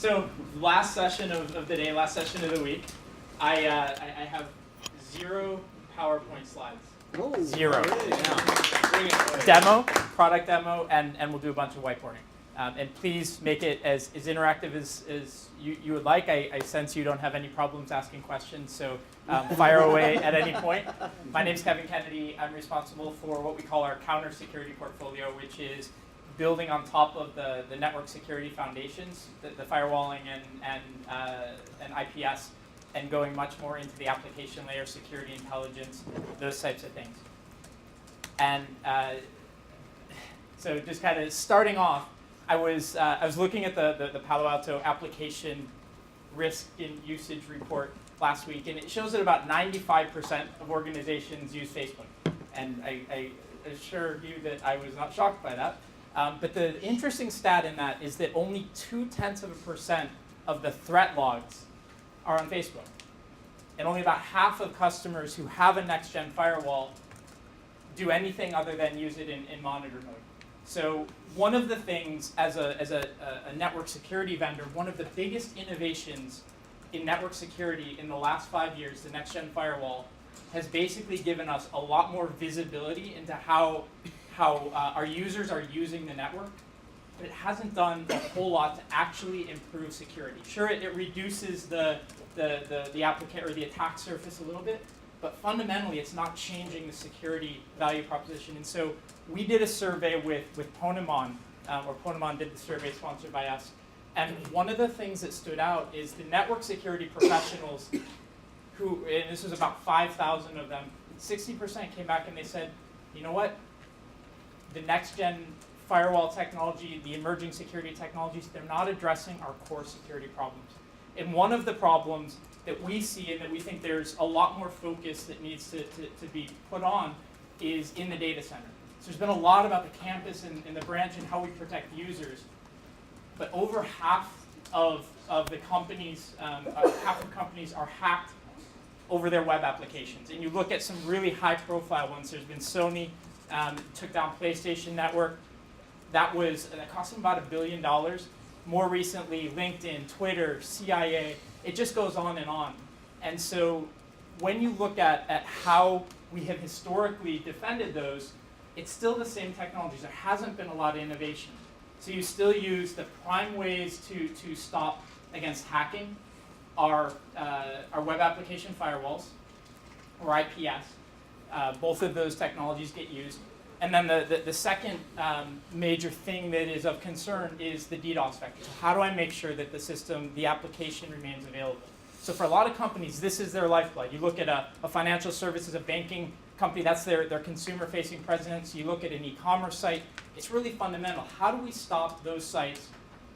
So last session of the day, last session of the week, I have 0 PowerPoint slides. Oh, 0. yeah. Demo, product demo, and we'll do a bunch of whiteboarding. And please make it as interactive as you would like. I sense you don't have any problems asking questions, so fire away at any point. My name's Kevin Kennedy. I'm responsible for what we call our counter security portfolio, which is building on top of the network security foundations, the firewalling and IPS, and going much more into the application layer, security intelligence, those types of things. And so just kind of starting off, I was looking at the Palo Alto application risk and usage report last week, and it shows that about 95% of organizations use Facebook. And I assure you that I was not shocked by that. But the interesting stat in that is that only 0.2% of the threat logs are on Facebook. And only about half of customers who have a next-gen firewall do anything other than use it in monitor mode. So one of the things, as a network security vendor, one of the biggest innovations in network security in the last 5 years, the next-gen firewall, has basically given us a lot more visibility into how our users are using the network, but it hasn't done a whole lot to actually improve security. Sure, it reduces the applicant or the attack surface a little bit, but fundamentally it's not changing the security value proposition. And so we did a survey with Ponemon, or Ponemon did the survey sponsored by us. And one of the things that stood out is the network security professionals who, and this was about 5,000 of them, 60% came back and they said, you know what? The next-gen firewall technology, the emerging security technologies, they're not addressing our core security problems. And one of the problems that we see and that we think there's a lot more focus that needs to be put on is in the data center. So there's been a lot about the campus and the branch and how we protect users. But over half of the companies, half of companies are hacked over their web applications. And you look at some really high-profile ones. There's been Sony, took down PlayStation Network. That cost them about $1 billion. More recently, LinkedIn, Twitter, CIA, it just goes on and on. And so when you look at how we have historically defended those, it's still the same technologies. There hasn't been a lot of innovation. So you still use the prime ways to stop against hacking are web application firewalls, or IPS. Both of those technologies get used. And then the second major thing that is of concern is the DDoS vector. So how do I make sure that the system, the application remains available? So for a lot of companies, this is their lifeblood. You look at a financial services, a banking company, that's their consumer-facing presence. You look at an e-commerce site, it's really fundamental. How do we stop those sites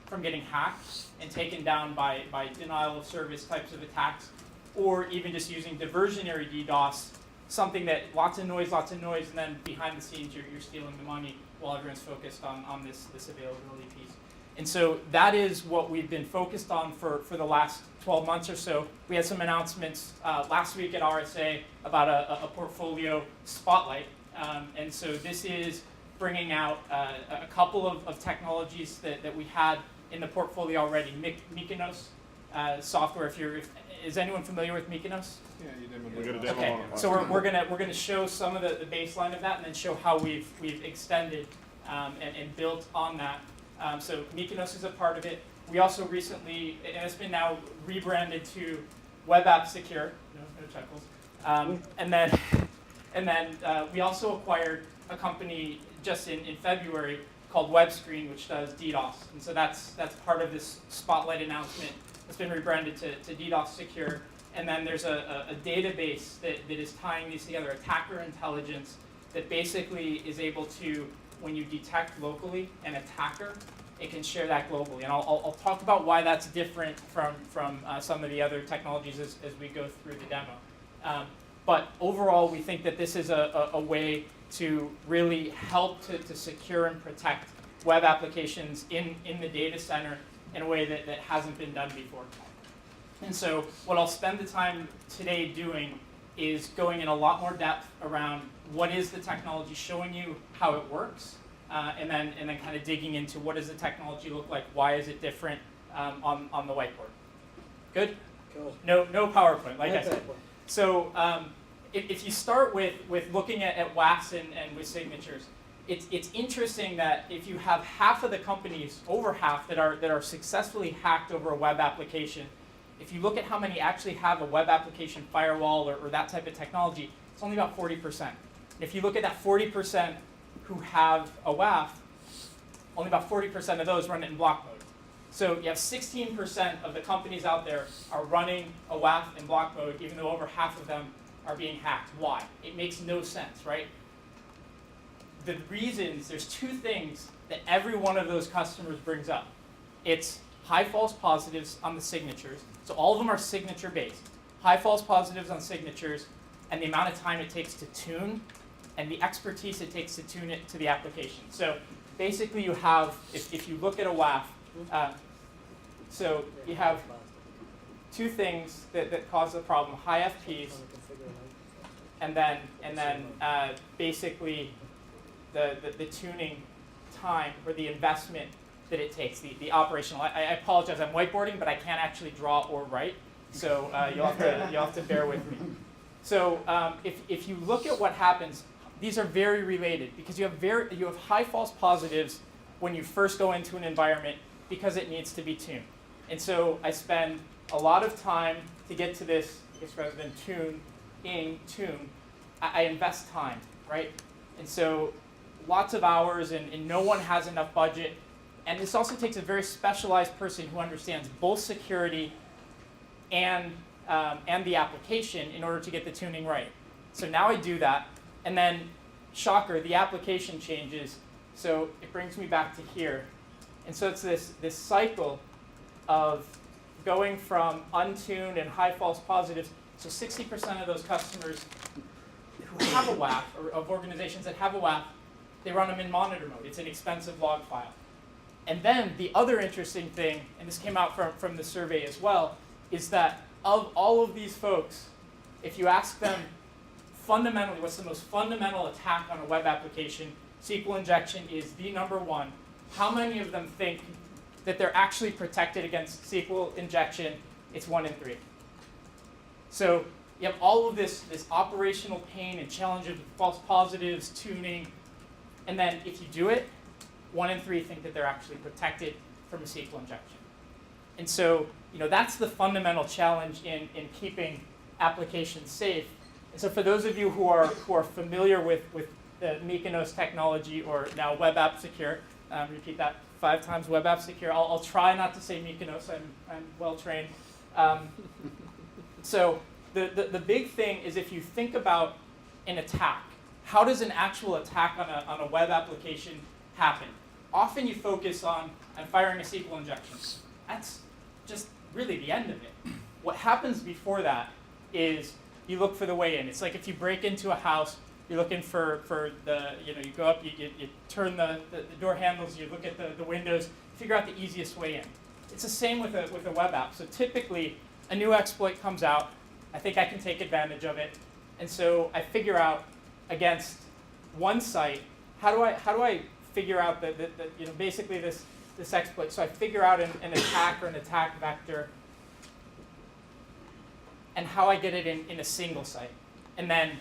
from getting hacked and taken down by denial of service types of attacks, or even just using diversionary DDoS, something that lots of noise, and then behind the scenes you're stealing the money while everyone's focused on this availability piece. And so that is what we've been focused on for the last 12 months or so. We had some announcements last week at RSA about a portfolio spotlight. And so this is bringing out a couple of technologies that we had in the portfolio already. Mykonos software. Is anyone familiar with Mykonos? Yeah, you did. We got a demo Okay, on it. so we're gonna show some of the baseline of that, and then show how we've extended and built on that. So Mykonos is a part of it. We also recently, and it's been now rebranded to Webapp Secure. No chuckles. And then we also acquired a company just in February called WebScreen, which does DDoS. And so that's part of this spotlight announcement. It's been rebranded to DDoS Secure. And then there's a database that is tying these together, attacker intelligence, that basically is able to, when you detect locally an attacker, it can share that globally. And I'll talk about why that's different from some of the other technologies as we go through the demo. But overall, we think that this is a way to really help to secure and protect web applications in the data center in a way that hasn't been done before. And so what I'll spend the time today doing is going in a lot more depth around what is the technology, showing you how it works, and then kind of digging into what does the technology look like, why is it different, on the whiteboard. Good? Cool. No PowerPoint, like I Okay. said. So if you start with looking at WAFs and with signatures, it's interesting that if you have half of the companies, over half, that are successfully hacked over a web application, if you look at how many actually have a web application firewall or that type of technology, it's only about 40%. If you look at that 40% who have a WAF, only about 40% of those run it in block mode. So you have 16% of the companies out there are running a WAF in block mode, even though over half of them are being hacked. Why? It makes no sense, right? The reasons, there's two things that every one of those customers brings up. It's high false positives on the signatures. So all of them are signature based. High false positives on signatures, and the amount of time it takes to tune, and the expertise it takes to tune it to the application. So basically you have, if you look at a WAF, so you have two things that cause the problem: high FPs, and then basically the tuning time or the investment that it takes, the operational. I apologize, I'm whiteboarding, but I can't actually draw or write, so you'll have to bear with me. So if you look at what happens, these are very related because you have high false positives when you first go into an environment because it needs to be tuned. And so I spend a lot of time to get to this, I guess rather than tune, I invest time, right? And so lots of hours, and no one has enough budget. And this also takes a very specialized person who understands both security and the application in order to get the tuning right. So now I do that, and then, shocker, the application changes. So it brings me back to here. And so it's this cycle of going from untuned and high false positives. So 60% of those customers who have a WAF, or of organizations that have a WAF, they run them in monitor mode. It's an expensive log file. And then the other interesting thing, and this came out from the survey as well, is that of all of these folks, if you ask them fundamentally what's the most fundamental attack on a web application, SQL injection is the number one. How many of them think that they're actually protected against SQL injection? It's 1 in 3. So you have all of this operational pain and challenge of false positives, tuning, and then if you do it, 1 in 3 think that they're actually protected from a SQL injection. And so, that's the fundamental challenge in keeping applications safe. And so for those of you who are familiar with the Mykonos technology, or now Webapp Secure, repeat that 5 times, Webapp Secure. I'll try not to say Mykonos, I'm well trained. So the big thing is, if you think about an attack, how does an actual attack on a web application happen? Often you focus on firing a SQL injection. That's just really the end of it. What happens before that is you look for the way in. It's like if you break into a house, you're looking for the, you go up, you turn the door handles, you look at the windows, figure out the easiest way in. It's the same with a web app. So typically, a new exploit comes out. I think I can take advantage of it. And so I figure out against one site, how do I figure out basically this exploit? So I figure out an attack or an attack vector and how I get it in a single site. And then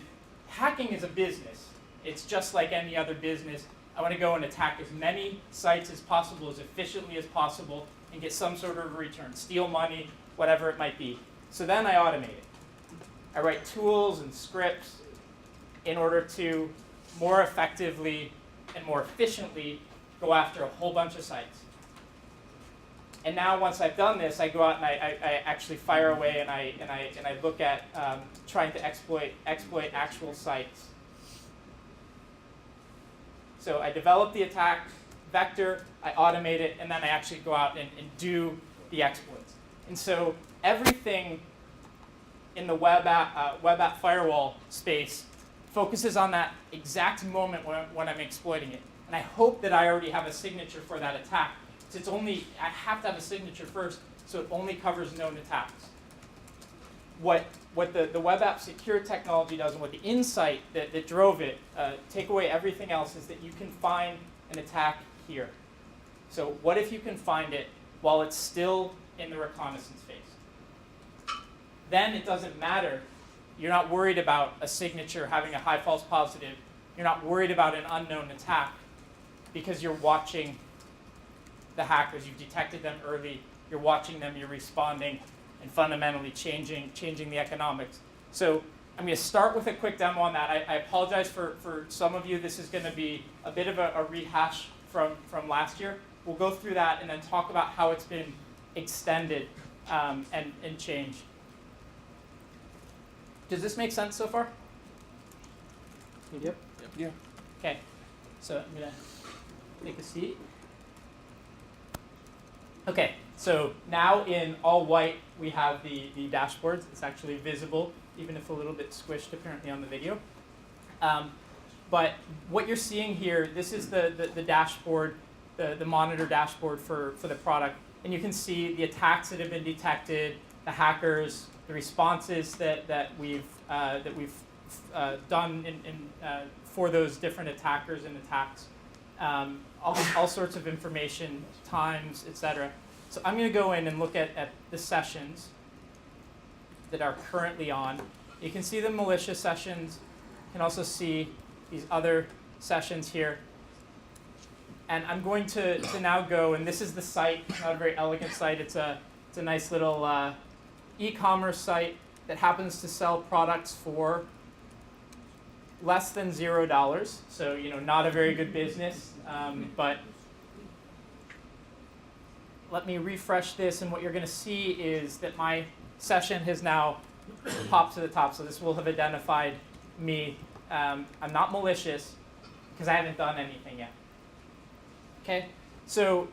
hacking is a business. It's just like any other business. I want to go and attack as many sites as possible, as efficiently as possible, and get some sort of return, steal money, whatever it might be. So then I automate it. I write tools and scripts in order to more effectively and more efficiently go after a whole bunch of sites. And now once I've done this, I go out and I actually fire away and I look at trying to exploit actual sites. So I develop the attack vector, I automate it, and then I actually go out and do the exploits. And so everything in the web app firewall space focuses on that exact moment when I'm exploiting it. And I hope that I already have a signature for that attack. So I have to have a signature first, so it only covers known attacks. What the web app secure technology does, and what the insight that drove it, take away everything else, is that you can find an attack here. So what if you can find it while it's still in the reconnaissance phase. Then it doesn't matter. You're not worried about a signature having a high false positive. You're not worried about an unknown attack because you're watching the hackers. You've detected them early. You're watching them. You're responding and fundamentally changing the economics. So I'm going to start with a quick demo on that. I apologize for some of you. This is going to be a bit of a rehash from last year. We'll go through that and then talk about how it's been extended and changed. Does this make sense so far? Yep. Yeah. Okay, so I'm going to take a seat. Okay, so now in all white, we have the dashboards. It's actually visible, even if a little bit squished apparently on the video. But what you're seeing here, this is the dashboard, the monitor dashboard for the product. And you can see the attacks that have been detected, the hackers, the responses that we've done for those different attackers and attacks, all sorts of information, times, etc. So I'm going to go in and look at the sessions that are currently on. You can see the malicious sessions. You can also see these other sessions here. And I'm going to now go, and this is the site. It's not a very elegant site. It's a nice little e-commerce site that happens to sell products for less than $0. So, not a very good business. But let me refresh this, and what you're going to see is that my session has now popped to the top. So this will have identified me. I'm not malicious because I haven't done anything yet. Okay, so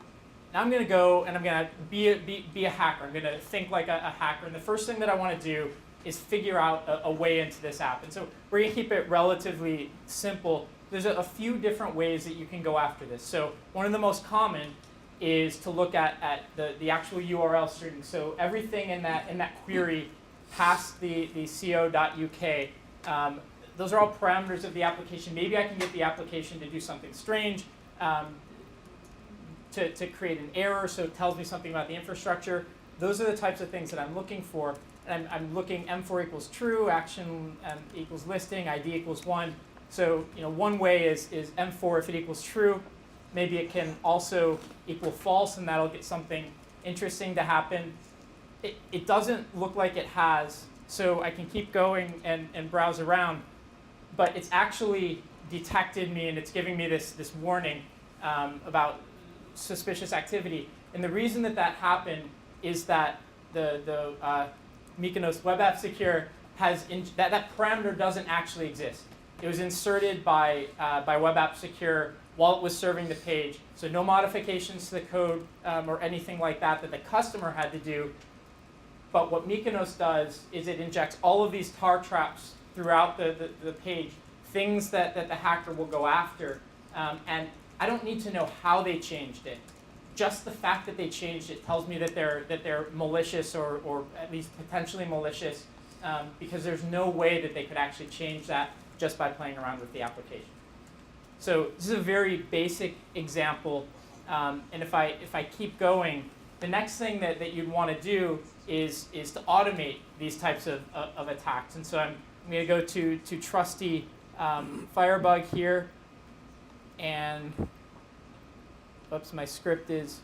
now I'm going to go and I'm going to be a hacker. I'm going to think like a hacker. And the first thing that I want to do is figure out a way into this app. And so we're going to keep it relatively simple. There's a few different ways that you can go after this. So one of the most common is to look at the actual URL string. So everything in that query past the co.uk, those are all parameters of the application. Maybe I can get the application to do something strange, to create an error, so it tells me something about the infrastructure. Those are the types of things that I'm looking for. And I'm looking M4 equals true, action equals listing, ID equals 1. So one way is M4 if it equals true. Maybe it can also equal false, and that'll get something interesting to happen. It doesn't look like it has, so I can keep going and browse around. But it's actually detected me, and it's giving me this warning about suspicious activity. And the reason that happened is that the Mykonos Webapp Secure has that parameter doesn't actually exist. It was inserted by Webapp Secure while it was serving the page. So no modifications to the code or anything like that the customer had to do. But what Mykonos does is it injects all of these tar traps throughout the page, things that the hacker will go after. And I don't need to know how they changed it. Just the fact that they changed it tells me that they're malicious or at least potentially malicious, because there's no way that they could actually change that just by playing around with the application. So this is a very basic example, and if I keep going, the next thing that you'd want to do is to automate these types of attacks. And so I'm going to go to trusty Firebug here, and oops, my script is.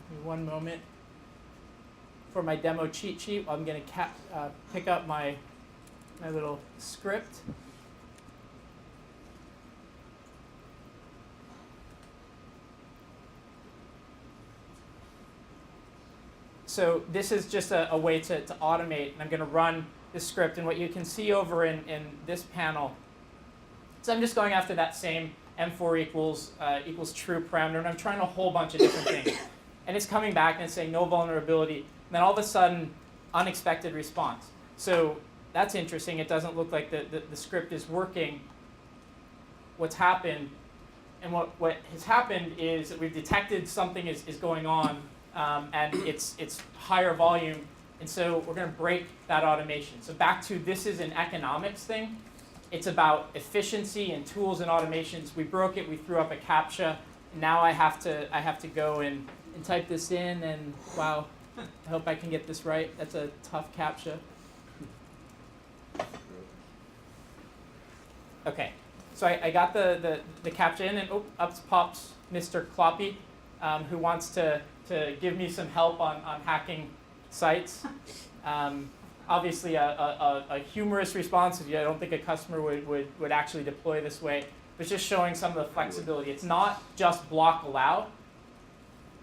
Give me one moment for my demo cheat sheet. I'm going to pick up my little script. So this is just a way to automate, and I'm going to run this script. And what you can see over in this panel, so I'm just going after that same M4 equals true parameter, and I'm trying a whole bunch of different things. And it's coming back and it's saying no vulnerability, and then all of a sudden, unexpected response. So that's interesting. It doesn't look like the script is working. What's happened, and what has happened is that we've detected something is going on, and it's higher volume, and so we're going to break that automation. So back to this is an economics thing. It's about efficiency and tools and automations. We broke it. We threw up a CAPTCHA. Now I have to go and and type this in, and wow, I hope I can get this right. That's a tough CAPTCHA. Okay, so I got the CAPTCHA in, and up pops Mr. Kloppy, who wants to give me some help on hacking sites. Obviously, a humorous response. I don't think a customer would actually deploy this way, but just showing some of the flexibility. It's not just block allow.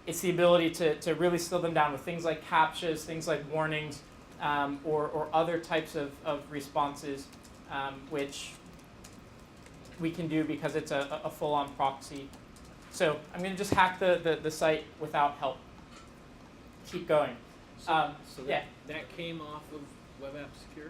It's the ability to really slow them down with things like CAPTCHAs, things like warnings, or other types of responses, which we can do because it's a full-on proxy. So I'm going to just hack the site without help. Keep going. So yeah. that came off of Webapp Secure?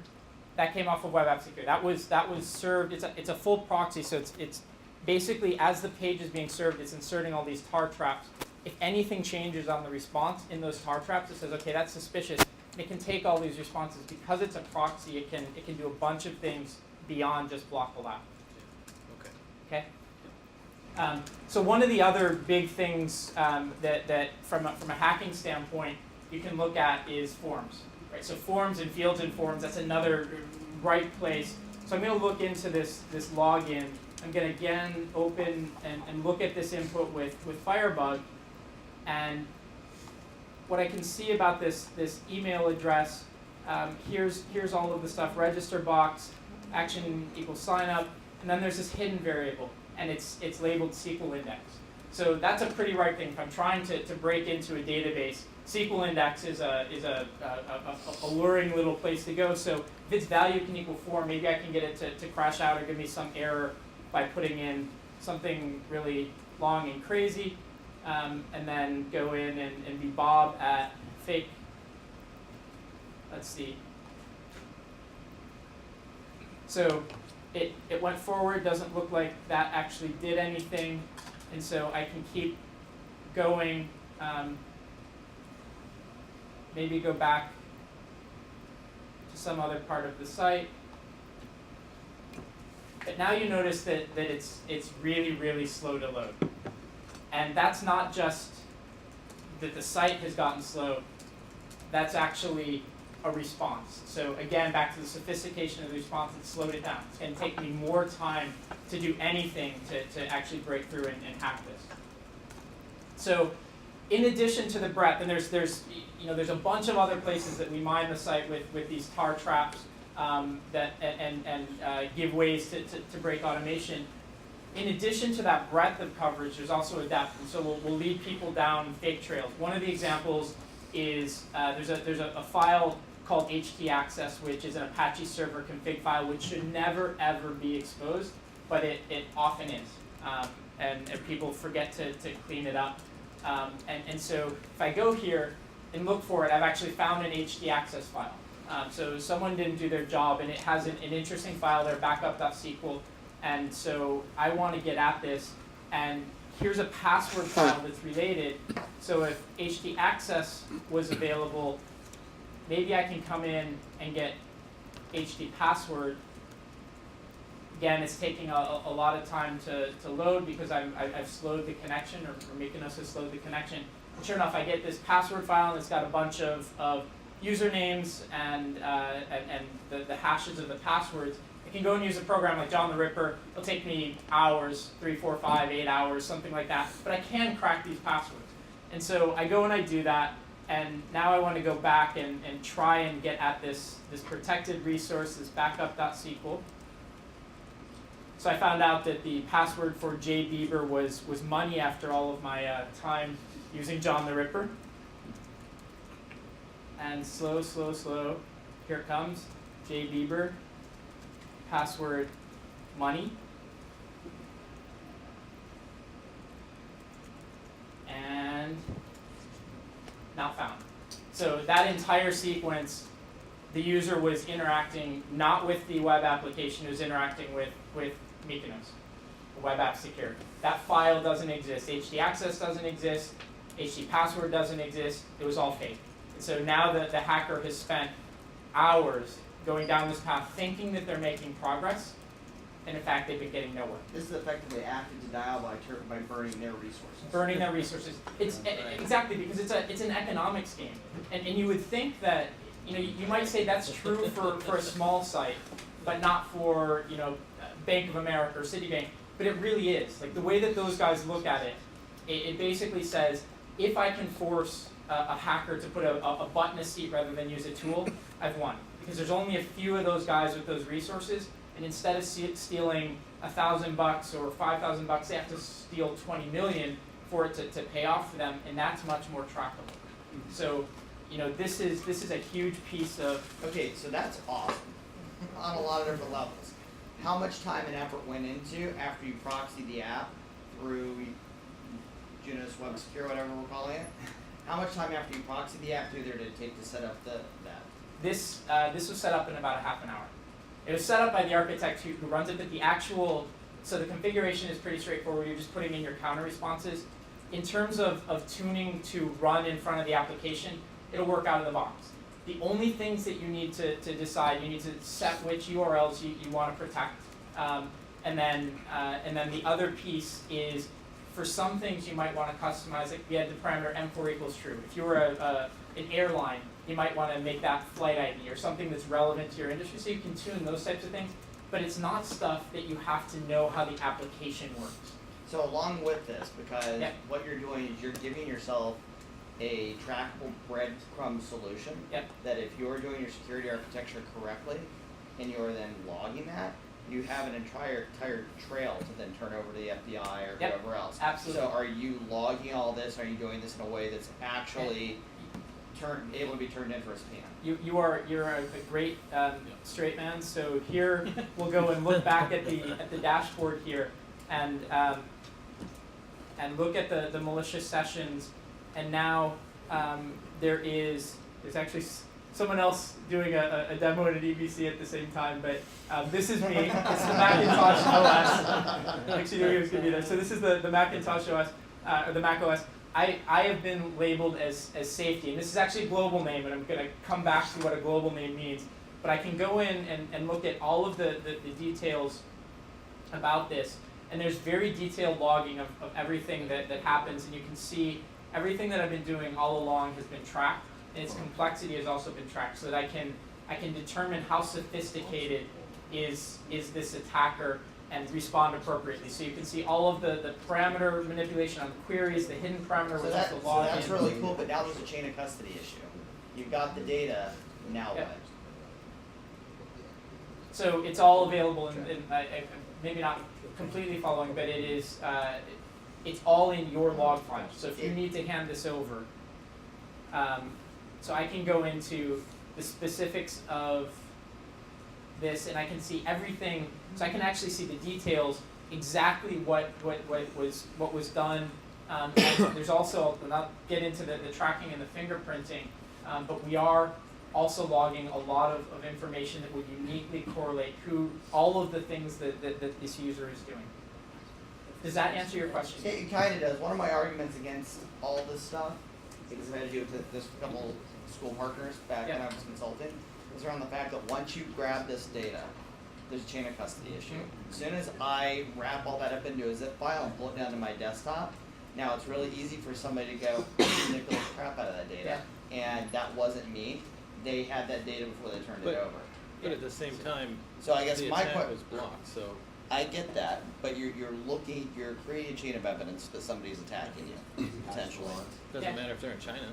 That came off of Webapp Secure. That was served. It's a full proxy, so it's basically as the page is being served, it's inserting all these tar traps. If anything changes on the response in those tar traps, it says, okay, that's suspicious. And it can take all these responses. Because it's a proxy, it can do a bunch of things beyond just block allow. Okay. So one of the other big things that from a hacking standpoint you can look at is forms. Right? So forms and fields in forms, that's another right place. So I'm going to look into this login. I'm going to again open and look at this input with Firebug. And what I can see about this email address, here's all of the stuff: register box, action equals sign up, and then there's this hidden variable, and it's labeled SQL index. So that's a pretty right thing. If I'm trying to break into a database, SQL index is a alluring little place to go. So if its value can equal 4, maybe I can get it to crash out or give me some error by putting in something really long and crazy. And then go in and be Bob at fake. Let's see. So it went forward. Doesn't look like that actually did anything. And so I can keep going. Maybe go back to some other part of the site. But now you notice that it's really, really slow to load. And that's not just that the site has gotten slow, that's actually a response. So again, back to the sophistication of the response, it slowed it down. It's going to take me more time to do anything to actually break through and hack this. So in addition to the breadth, and there's a bunch of other places that we mine the site with these tar traps that give ways to break automation. In addition to that breadth of coverage, there's also a depth, and so we'll lead people down fake trails. One of the examples is there's a file called htaccess, which is an Apache server config file, which should never ever be exposed, but it often is, and people forget to clean it up. And so if I go here and look for it, I've actually found an htaccess file. So someone didn't do their job, and it has an interesting file there, backup.sql. And so I want to get at this, and here's a password file that's related. So if htaccess was available, maybe I can come in and get htpassword. Again, it's taking a lot of time to load because I've slowed the connection, or Mykonos has slowed the connection. And sure enough, I get this password file, and it's got a bunch of usernames and the hashes of the passwords. I can go and use a program like John the Ripper. It'll take me hours, 3, 4, 5, 8 hours, something like that. But I can crack these passwords. And so I go and I do that. And now I want to go back and try and get at this protected resource, this backup.sql. So I found out that the password for J Bieber was money after all of my time using John the Ripper. And slow. Here it comes, J Bieber. Password money, and not found. So that entire sequence, the user was interacting not with the web application, it was interacting with Mykonos, the web app secure. That file doesn't exist, htaccess doesn't exist, htpassword doesn't exist, it was all fake. And so now the hacker has spent hours going down this path thinking that they're making progress, and in fact they've been getting nowhere. This is effectively active denial by burning their resources. Burning their resources. It's exactly because it's an economics game, and you would think that you might say that's true for a small site, but not for Bank of America or Citibank. But it really is. Like the way that those guys look at it, it basically says if I can force a hacker to put a button in a seat rather than use a tool, I've won. Because there's only a few of those guys with those resources, and instead of stealing $1,000 or $5,000, they have to steal 20 million for it to pay off for them, and that's much more trackable. So, this is a huge piece of. Okay, so that's awesome on a lot of different levels. How much time and effort went into after you proxy the app through Junos WebScreen, whatever we're calling it? How much time after you proxy the app through there did it take to set up that? This was set up in about a half an hour. It was set up by the architect who runs it, but so the configuration is pretty straightforward. You're just putting in your counter responses. In terms of tuning to run in front of the application, it'll work out of the box. The only things that you need to decide, you need to set which URLs you want to protect, and then the other piece is for some things you might want to customize it. We had the parameter M4 equals true. If you were an airline, you might want to make that flight ID or something that's relevant to your industry, so you can tune those types of things. But it's not stuff that you have to know how the application works. So along with this, because what you're doing is you're giving yourself a trackable breadcrumb solution that if you're doing your security architecture correctly and you're then logging that, you have an entire trail to then turn over to the FBI or whoever else. Absolutely. So are you logging all this? Are you doing this in a way that's actually able to be turned in for a scan? You're a great straight man. So here we'll go and look back at the dashboard here and look at the malicious sessions. And now there's actually someone else doing a demo at an EBC at the same time, but this is me. It's the Macintosh OS. Actually, knew he was going to be there. So this is the Macintosh OS, or the Mac OS. I have been labeled as safety, and this is actually a global name, and I'm going to come back to what a global name means. But I can go in and look at all of the details about this, and there's very detailed logging of everything that happens, and you can see everything that I've been doing all along has been tracked, and its complexity has also been tracked, so that I can determine how sophisticated is this attacker and respond appropriately. So you can see all of the parameter manipulation on the queries, the hidden parameter, which is the login. So that's really cool, but now there's a chain of custody issue. You've got the data, now what? So it's all available, and maybe not completely following, but it is. It's all in your log file. So if you need to hand this over, so I can go into the specifics of this, and I can see everything. So I can actually see the details, exactly what was done. And there's also, and I'll get into the tracking and the fingerprinting, but we are also logging a lot of information that would uniquely correlate all of the things that this user is doing. Does that answer your question? It kind of does. One of my arguments against all this stuff, because I had to do it with this couple school partners back when I was consulting, is around the fact that once you grab this data, there's a chain of custody issue. As soon as I wrap all that up into a zip file and pull it down to my desktop, now it's really easy for somebody to go manipulate the crap out of that data. And that wasn't me. They had that data before they turned it over. But at the same time, so I guess the my attack was blocked, so. I get that, but you're creating a chain of evidence that somebody's attacking you, potentially. Doesn't matter if they're in China.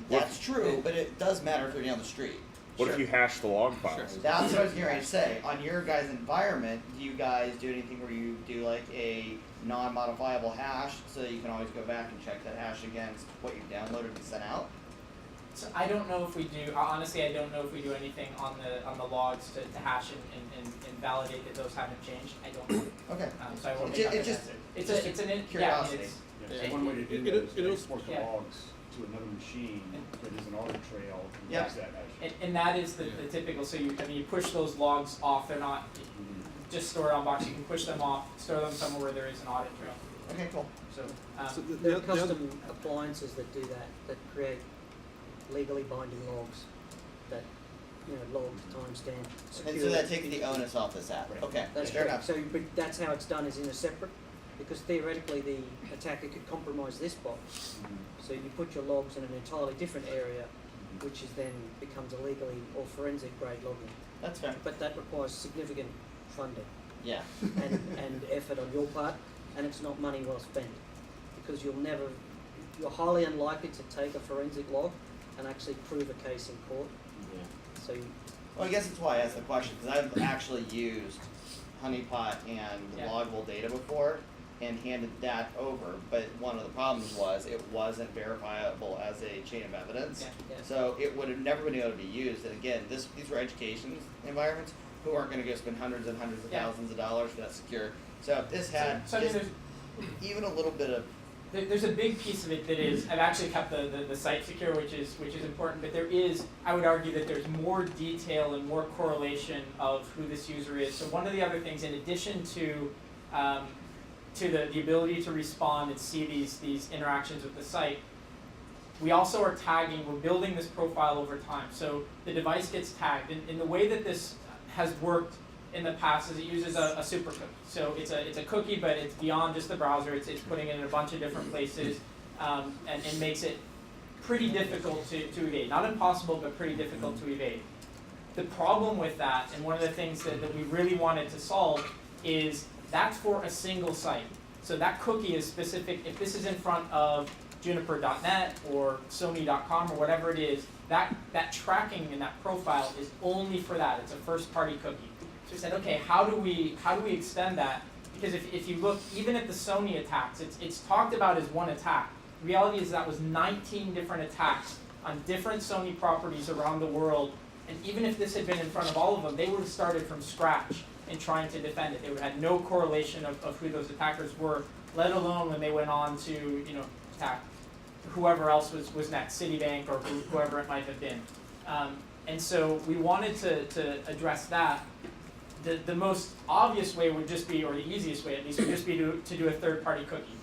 That's true, but it does matter if they're down the street. What if you hash the log files? That's what I was getting ready to say. On your guys' environment, do you guys do anything where you do like a non-modifiable hash so that you can always go back and check that hash against what you've downloaded and sent out? So I don't know if we do. Honestly, I don't know if we do anything on the logs to hash and validate that those haven't changed. I don't know. Okay. So I won't make up an answer. It's an curiosity. So one way to do that is export the logs to another machine that is an audit trail and use that hash. And that is the typical. So you push those logs off. They're not just stored on Box. You can push them off, store them somewhere where there is an audit trail. Okay, cool. So there are custom appliances that do that create legally binding logs that logged, timestamp, And secure. so that takes the onus off this app. Right. Okay, That's fair correct. enough. So, but that's how it's done, is in a separate, because theoretically the attacker could compromise this box. So you put your logs in an entirely different area, which is then becomes illegally or forensic grade logging. That's fair. But that requires significant funding Yeah. and effort on your part, and it's not money well spent, because you're highly unlikely to take a forensic log and actually prove a case in court. So Well, I guess that's why I asked the question, because I've actually used Honeypot and Yeah. Loggable Data before and handed that over, but one of the problems was it wasn't verifiable as a chain of evidence. Yeah. yeah. So it would have never been able to be used, and again, these were education environments who aren't gonna go spend hundreds and hundreds of Yeah. thousands of dollars for that secure. So if this had So I mean, just even a little bit of, there's a big piece of it that is, I've actually kept the site secure, which is important, but there is, I would argue that there's more detail and more correlation of who this user is. So one of the other things, in addition to the ability to respond and see these interactions with the site, we also are tagging, we're building this profile over time. So the device gets tagged, and the way that this has worked in the past is it uses a supercookie. So it's a cookie, but it's beyond just the browser. It's putting it in a bunch of different places, and makes it pretty difficult to evade. Not impossible, but pretty difficult to evade. The problem with that, and one of the things that we really wanted to solve, is that's for a single site. So that cookie is specific. If this is in front of Juniper.net or Sony.com or whatever it is, that tracking in that profile is only for that. It's a first-party cookie. So we said, okay, how do we extend that? Because if you look even at the Sony attacks, it's talked about as one attack. The reality is that was 19 different attacks on different Sony properties around the world. And even if this had been in front of all of them, they would have started from scratch in trying to defend it. They would have had no correlation of who those attackers were, let alone when they went on to attack whoever else was next, Citibank or whoever it might have been. And so we wanted to address that. The most obvious way would just be, or the easiest way at least, would just be to do a third-party cookie.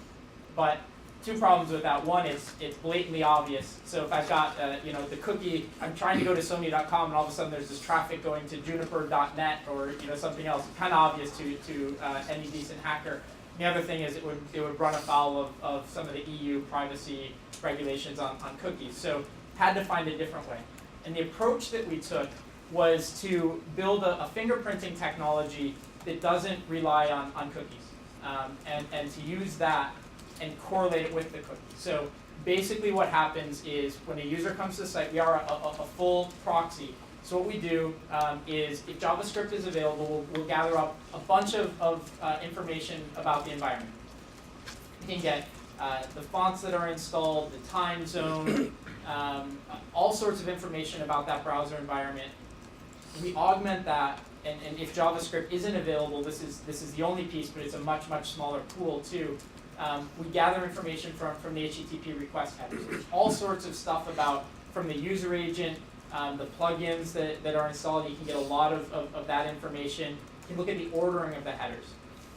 But two problems with that. One is it's blatantly obvious. So if I've got the cookie, I'm trying to go to Sony.com, and all of a sudden there's this traffic going to Juniper.net or something else. It's kind of obvious to any decent hacker. The other thing is it would run afoul of some of the EU privacy regulations on cookies. So had to find a different way. And the approach that we took was to build a fingerprinting technology that doesn't rely on cookies, and to use that and correlate it with the cookie. So basically what happens is when a user comes to the site, we are a full proxy. So what we do is if JavaScript is available, we'll gather up a bunch of information about the environment. We can get the fonts that are installed, the time zone, all sorts of information about that browser environment. We augment that, and if JavaScript isn't available, this is the only piece, but it's a much smaller pool too. We gather information from the HTTP request headers. There's all sorts of stuff about from the user agent, the plugins that are installed. You can get a lot of that information. You can look at the ordering of the headers.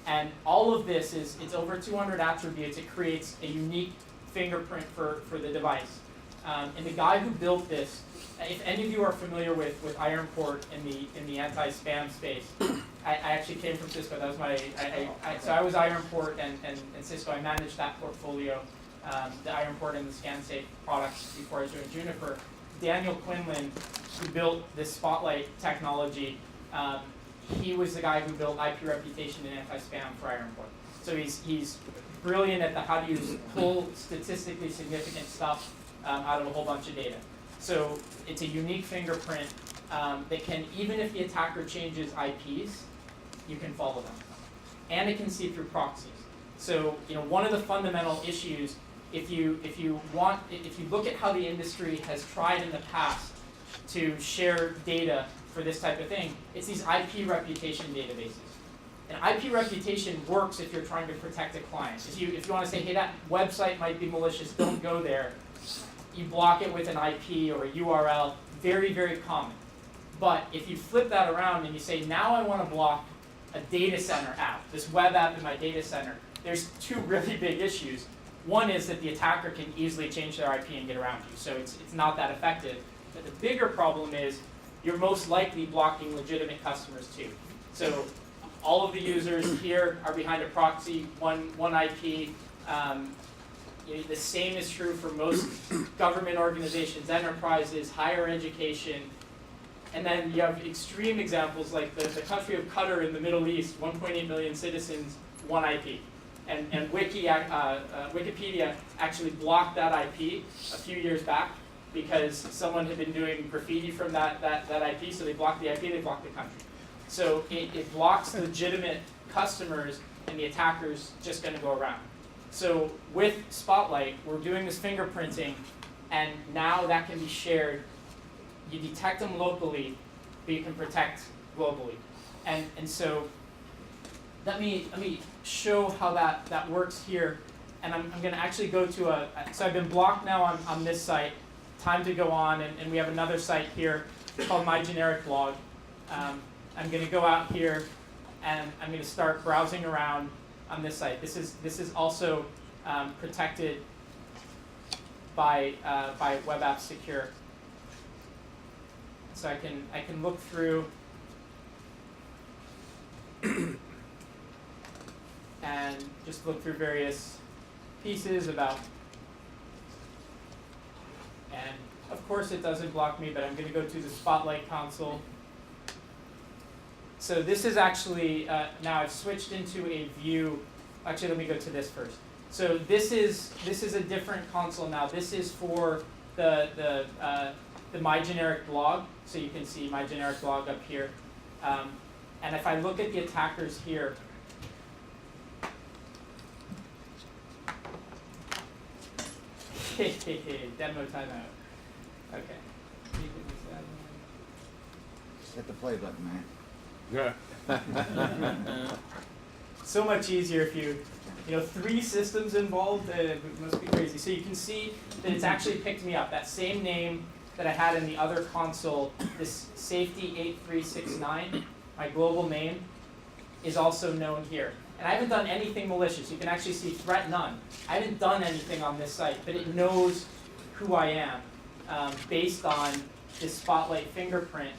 And all of this it's over 200 attributes. It creates a unique fingerprint for the device. And the guy who built this, if any of you are familiar with IronPort in the anti-spam space, I actually came from Cisco. That was so I was IronPort and Cisco. I managed that portfolio, the IronPort and the ScanSafe products before I was doing Juniper. Daniel Quinlan, who built this Spotlight technology, he was the guy who built IP reputation and anti-spam for IronPort. So he's brilliant at how to pull statistically significant stuff out of a whole bunch of data. So it's a unique fingerprint that can, even if the attacker changes IPs, you can follow them. And it can see through proxies. So one of the fundamental issues, if you look at how the industry has tried in the past to share data for this type of thing, it's these IP reputation databases. And IP reputation works if you're trying to protect a client. If you want to say, hey, that website might be malicious, don't go there. You block it with an IP or a URL, very common. But if you flip that around and you say, now I want to block a data center app, this web app in my data center, there's two really big issues. One is that the attacker can easily change their IP and get around you, so it's not that effective. But the bigger problem is you're most likely blocking legitimate customers too. So all of the users here are behind a proxy, one IP. The same is true for most government organizations, enterprises, higher education. And then you have extreme examples like the country of Qatar in the Middle East, 1.8 million citizens, one IP. And Wikipedia actually blocked that IP a few years back because someone had been doing graffiti from that IP, so they blocked the IP, they blocked the country. So it blocks legitimate customers, and the attacker's just going to go around. So with Spotlight, we're doing this fingerprinting, and now that can be shared. You detect them locally, but you can protect globally. And so let me show how that works here. And I'm going to actually go to so I've been blocked now on this site. Time to go on, and we have another site here called My Generic Blog. I'm going to go out here, and I'm going to start browsing around on this site. This is also protected by Web App Secure. So I can look through and just look through various pieces about, and of course it doesn't block me, but I'm going to go to the Spotlight console. So this is actually, now I've switched into a view. Actually, let me go to this first. So this is a different console now. This is for the My Generic Blog. So you can see My Generic Blog up here. And if I look at the attackers here, demo timeout. Okay. Just hit the play button, man. Yeah. So much easier if you 3 systems involved. It must be crazy. So you can see that it's actually picked me up. That same name that I had in the other console, this safety 8369, my global name, is also known here. And I haven't done anything malicious. You can actually see threat none. I haven't done anything on this site, but it knows who I am based on this Spotlight fingerprint.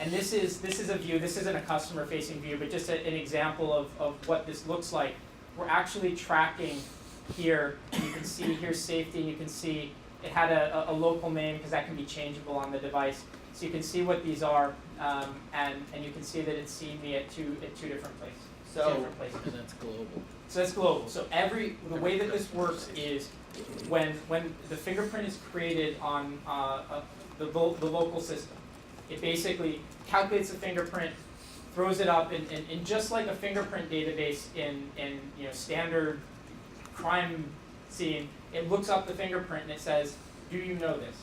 And this is a view. This isn't a customer-facing view, but just an example of what this looks like. We're actually tracking here. You can see here's safety. You can see it had a local name because that can be changeable on the device. So you can see what these are, and you can see that it's seen me at two different places. And that's global. So that's global. So the way that this works is when the fingerprint is created on the local system, it basically calculates the fingerprint, throws it up in just like a fingerprint database in standard crime scene. It looks up the fingerprint and it says, "Do you know this?"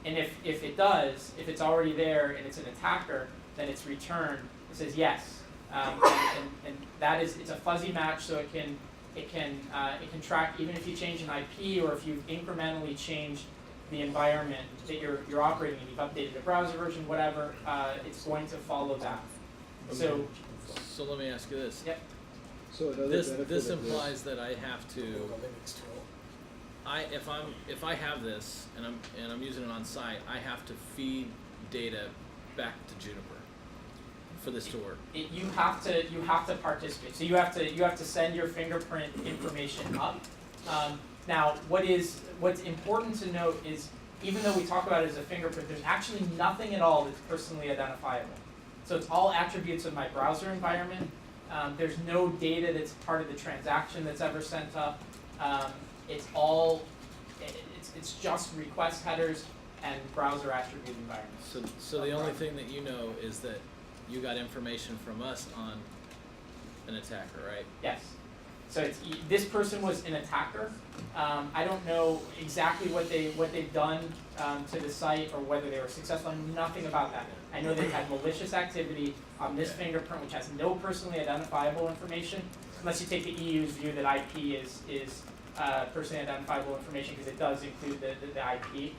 And if it does, if it's already there and it's an attacker, then it's returned. It says yes. And that is, it's a fuzzy match, so it can track even if you change an IP or if you've incrementally changed the environment that you're operating in. You've updated a browser version, whatever. It's going to follow that. So let me ask you this. Yep. So This implies that I have to. If I have this and I'm using it on site, I have to feed data back to Juniper for this to work. You have to participate. So you have to send your fingerprint information up. Now, what's important to note is even though we talk about it as a fingerprint, there's actually nothing at all that's personally identifiable. So it's all attributes of my browser environment. There's no data that's part of the transaction that's ever sent up. It's just request headers and browser attribute environments. So the only thing that you know is that you got information from us on an attacker, right? Yes. So this person was an attacker. I don't know exactly what they've done to the site or whether they were successful. I know nothing about that. I know they've had malicious activity on this fingerprint, which has no personally identifiable information, unless you take the EU's view that IP is personally identifiable information, because it does include the IP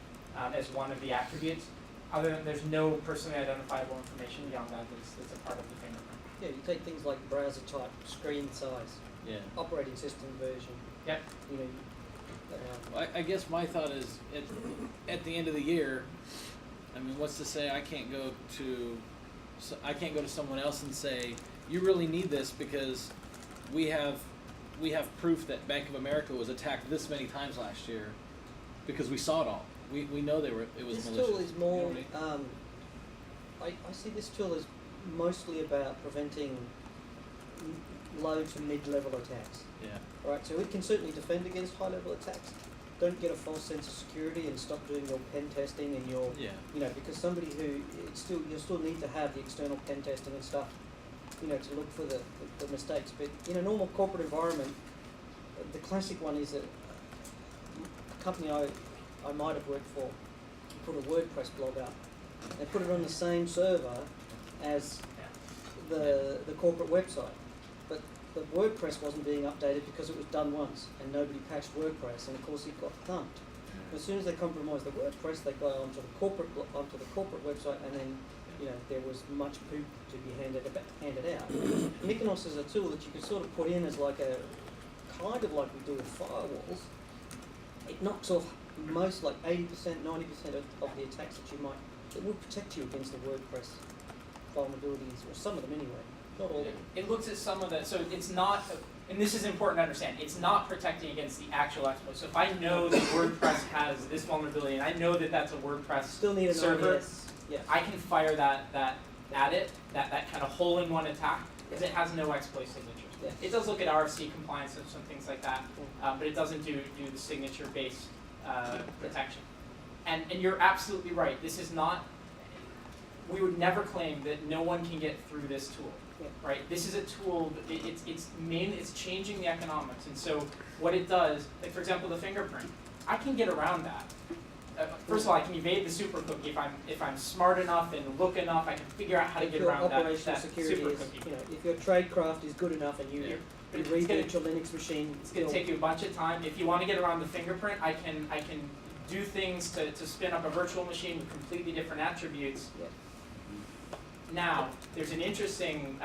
as one of the attributes. Other than there's no personally identifiable information beyond that that's a part of the fingerprint. Yeah, you take things like browser type, screen size, Yeah. operating system version. Yep. You know, I guess my thought is at the end of the year, I mean, what's to say I can't go to someone else and say, you really need this because we have proof that Bank of America was attacked this many times last year because we saw it all. We know it was This malicious. tool is more, You know what I mean? I see this tool as mostly about preventing low to mid-level attacks. Yeah. Right, so it can certainly defend against high-level attacks. Don't get a false sense of security and stop doing your pen testing and your, Yeah. because somebody who you'll still need to have the external pen testing and stuff, to look for the mistakes. But in a normal corporate environment, the classic one is that a company I might have worked for put a WordPress blog up. They put it on the same server as the corporate website. But the WordPress wasn't being updated because it was done once and nobody patched WordPress, and of course it got thumped. As soon as they compromised the WordPress, they got onto the corporate website, and then there was much poop to be handed out. Mykonos is a tool that you can sort of put in as like a kind of like we do with firewalls. It knocks off most, like 80%, 90% of the attacks that you might. It will protect you against the WordPress vulnerabilities, or some of them anyway. Not all of them. It looks at some of the, so it's not, and this is important to understand, it's not protecting against the actual exploit. So if I know that WordPress has this vulnerability, and I know that that's a WordPress Still need an server, IDS. Yeah. I can fire that at it, that kind of hole-in-one attack, because it has no exploit signatures. Yeah. It does look at RFC compliance and some things like that, but it doesn't do the signature-based protection. And you're absolutely right. This is not. We would never claim that no one can get through this tool, right? This is a tool. It's changing the economics, and so what it does, like for example, the fingerprint. I can get around that. First of all, I can evade the supercookie if I'm smart enough and look enough. I can figure out how to get around that Operational security is, supercookie. if your tradecraft is good enough and you reboot your Linux machine, It's going to take you a bunch of time. If you want to get around the fingerprint, I can do things to spin up a virtual machine with completely different attributes. Yeah. Now, there's an interesting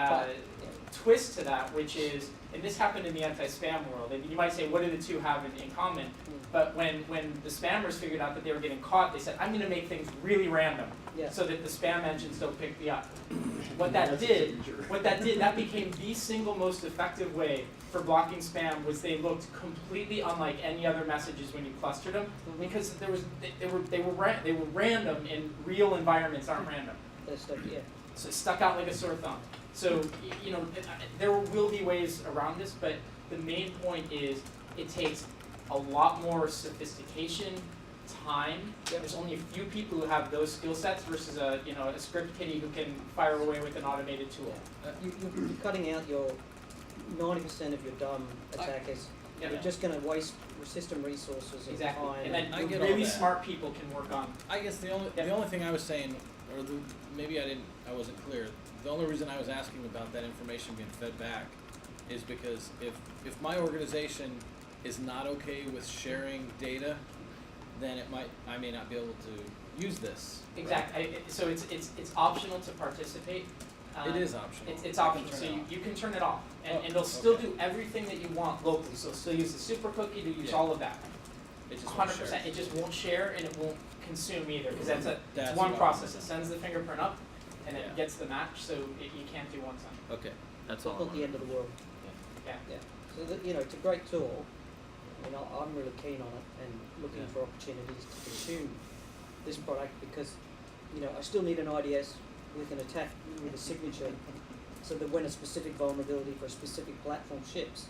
twist to that, which is, and this happened in the anti-spam world, and you might say, what do the two have in common? But when the spammers figured out that they were getting caught, they said, I'm going to make things really random so that the spam engines don't pick me up. What that did, that became the single most effective way for blocking spam was they looked completely unlike any other messages when you clustered them, because they were random, and real environments aren't random. So it stuck out like a sore thumb. So there will be ways around this, but the main point is it takes a lot more sophistication, time. There's only a few people who have those skill sets versus a script kiddie who can fire away with an automated tool. You're cutting out your 90% of your dumb attackers. You're just going to waste system resources and time. And then I get really all that. smart people can work on. I guess the only thing I was saying, or maybe I wasn't clear. The only reason I was asking about that information being fed back is because if my organization is not okay with sharing data, then I may not be able to use this. Exactly. So it's optional to participate. It is optional. It's optional, so you can turn it off, and it'll still do everything that you want locally. So it'll still use the supercookie to use all of that. It just won't 100%. share. It just won't share, and it won't consume either, because That's it's one what I process. was It sends the fingerprint up, and Yeah. it gets the match, so you can't do one time. Okay, that's It's all. not the end of the world. Yeah. So it's a great tool. I'm really keen on it and looking for opportunities to consume this product because, I still need an IDS with an attack with a signature, so that when a specific vulnerability for a specific platform ships,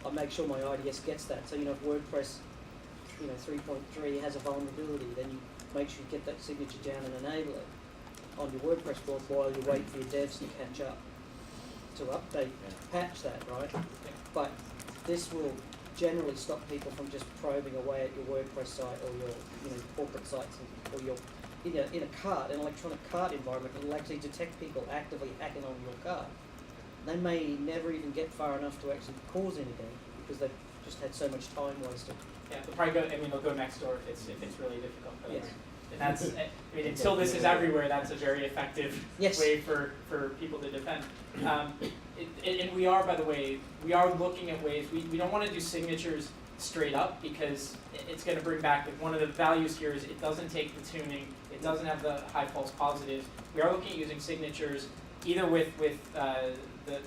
I make sure my IDS gets that. So if WordPress, 3.3 has a vulnerability, then you make sure you get that signature down and enable it on your WordPress blog while you wait for your devs to catch up to update, patch that, right? But this will generally stop people from just probing away at your WordPress site or your corporate sites or your in a cart, an electronic cart environment. It will actually detect people actively hacking on your cart. They may never even get far enough to actually cause anything because they've just had so much time wasted. Yeah, they'll probably go. They'll go next door if it's really difficult. But Yes. and that's. Until this is everywhere, that's a very effective way for people to defend. And we are, by the way, looking at ways. We don't want to do signatures straight up because it's going to bring back, one of the values here is it doesn't take the tuning, it doesn't have the high false positives. We are looking at using signatures either with the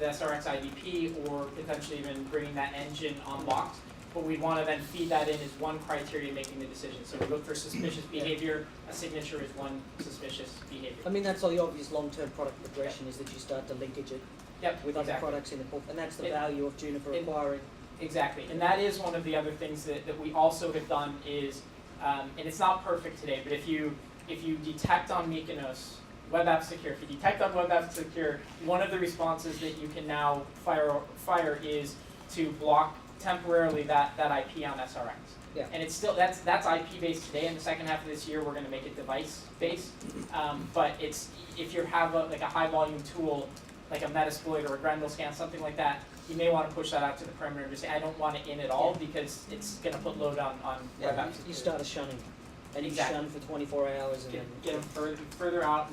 SRX IDP or potentially even bringing that engine on box. But we want to then feed that in as one criteria making the decision. So we look for suspicious behavior. A signature is one suspicious behavior. I mean, that's all the obvious long-term product progression is that you start to linkage it with other products in the portfolio, and that's the value of Juniper acquiring. Exactly, and that is one of the other things that we also have done is, and it's not perfect today, but if you detect on Mykonos Webapp Secure, if you detect on Webapp Secure, one of the responses that you can now fire is to block temporarily that IP on SRX. Yeah. And it's still, that's IP based today. In the second half of this year, we're going to make it device based. But it's, if you have like a high volume tool, like a Metasploit or a Grendel scan, something like that, you may want to push that out to the perimeter to say, I don't want it in at all because it's going to put load on Webapp. You start a shunning, and Exactly. you shun for 24 hours, and Get them further out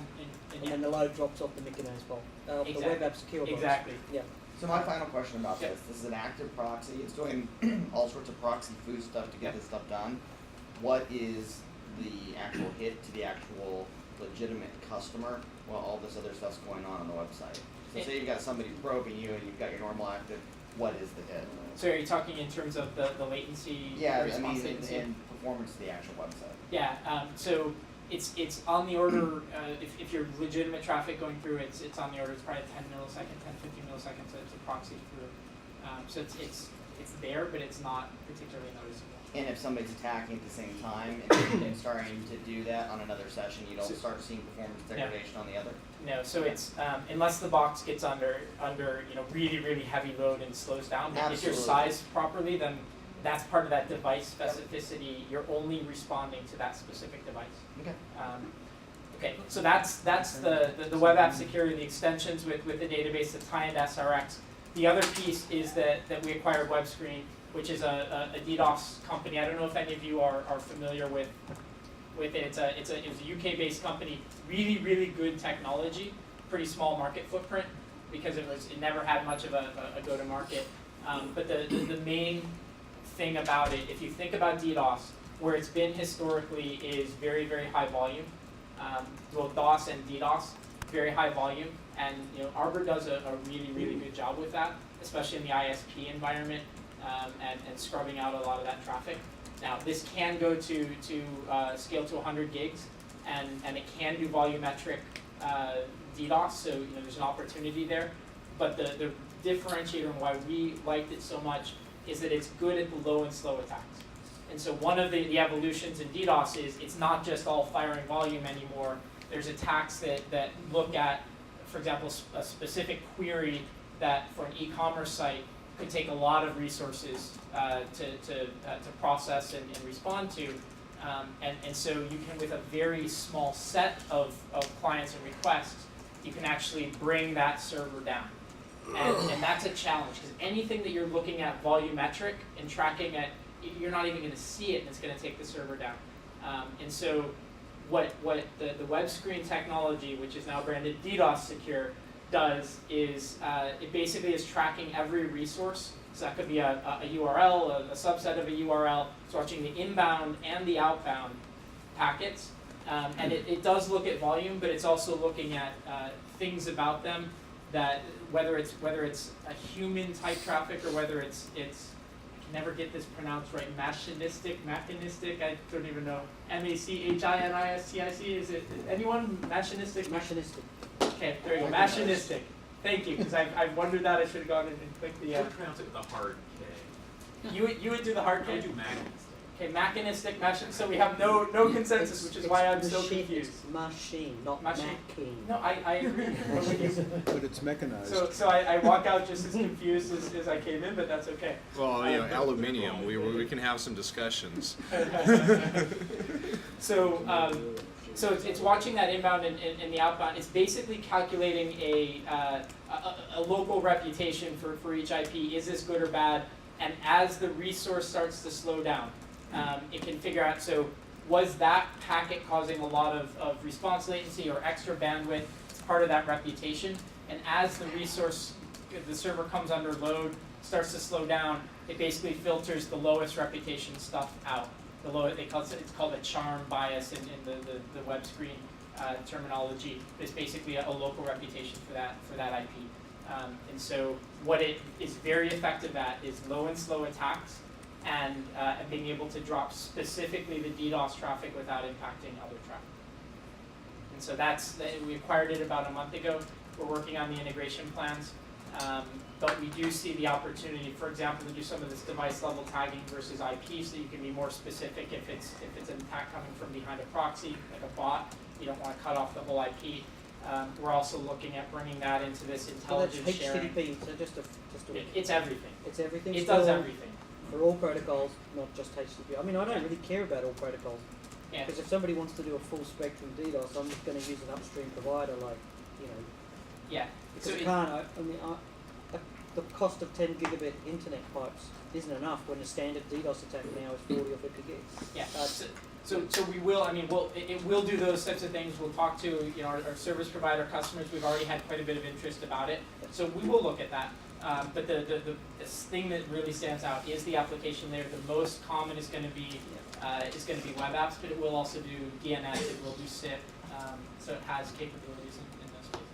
and then the load drops off the Mykonos vault, the Exactly. Webapp Secure box. Exactly. Yeah. So my final question about Yep. this is an active proxy. It's doing all sorts of proxy food stuff to get this stuff done. What is the actual hit to the actual legitimate customer while all this other stuff's going on the website? So say you've got somebody probing you and you've got your normal active, what is the hit? So are you talking in terms of the latency, Yeah, the I response mean, latency? and performance to the actual website. Yeah, so it's on the order, if you're legitimate traffic going through, it's on the order, it's probably 10 milliseconds, 10, 15 milliseconds to proxy through. So it's there, but it's not particularly noticeable. And if somebody's attacking at the same time and starting to do that on another session, you don't start seeing performance degradation on the other? No, so it's, unless the box gets under really, really heavy load and slows down, but if you're Absolutely. sized properly, then that's part of that device specificity. You're only responding to that specific device. Okay. Okay, so that's the web app security, the extensions with the database that tie into SRX. The other piece is that we acquired WebScreen, which is a DDoS company. I don't know if any of you are familiar with it. It was a UK-based company, really, really good technology, pretty small market footprint because it never had much of a go-to-market. But the main thing about it, if you think about DDoS, where it's been historically is very, very high volume. Both DOS and DDoS, very high volume, and Arbor does a really, really good job with that, especially in the ISP environment, and scrubbing out a lot of that traffic. Now, this can go to scale to 100 gigs, and it can do volumetric DDoS, so there's an opportunity there. But the differentiator and why we liked it so much is that it's good at the low and slow attacks. And so one of the evolutions in DDoS is it's not just all firing volume anymore. There's attacks that look at, for example, a specific query that for an e-commerce site could take a lot of resources to process and respond to. And so you can, with a very small set of clients and requests, you can actually bring that server down. And that's a challenge, because anything that you're looking at volumetric and tracking at, you're not even going to see it, and it's going to take the server down. And so what the WebScreen technology, which is now branded DDoS Secure, does is it basically is tracking every resource. So that could be a URL, a subset of a URL. It's watching the inbound and the outbound packets. And it does look at volume, but it's also looking at things about them that whether it's a human type traffic or whether it's I can never get this pronounced right, machinistic, I don't even know. M-A-C-H-I-N-I-S-T-I-C, is it anyone? Machinistic? Machinistic. Okay, there you go, machinistic. Thank you, because I wondered that, I should have gone in and clicked the. I would pronounce it with a hard K. You would do the hard I K? would do machinistic. Okay, mechanistic, so we have no consensus, which is why I'm so machine, confused. It's machine, not Machine. machine. No, I agree. But when you- But it's mechanized. so I walk out just as confused as I came in, but that's okay. Well, aluminium, we can have some discussions. So it's watching that inbound and the outbound. It's basically calculating a local reputation for each IP. Is this good or bad? And as the resource starts to slow down, it can figure out, so was that packet causing a lot of response latency or extra bandwidth? It's part of that reputation. And as the server comes under load, starts to slow down, it basically filters the lowest reputation stuff out. It's called a charm bias in the WebScreen terminology. It's basically a local reputation for that IP. And so what it is very effective at is low and slow attacks and being able to drop specifically the DDoS traffic without impacting other traffic. And so we acquired it about a month ago. We're working on the integration plans. But we do see the opportunity, for example, to do some of this device level tagging versus IP, so you can be more specific if it's an attack coming from behind a proxy, like a bot. You don't want to cut off the whole IP. We're also looking at bringing that into this intelligence So that's sharing. HTTP, so just a It's everything. it's everything. It still does everything. for all protocols, not just HTTP. I mean, I don't really care about all protocols Yeah. because if somebody wants to do a full spectrum DDoS, I'm just going to use an upstream provider, like Yeah. because So I can't. The cost of 10 gigabit internet pipes isn't enough when the standard DDoS attack now is 40 or 50 gigs. Yeah. So we will. I mean, it will do those types of things. We'll talk to our service provider customers. We've already had quite a bit of interest about it. So we will look at that. But the thing that really stands out is the application there. The most common is going to be web apps, but it will also do DNS. It will do SIP. So it has capabilities in those cases.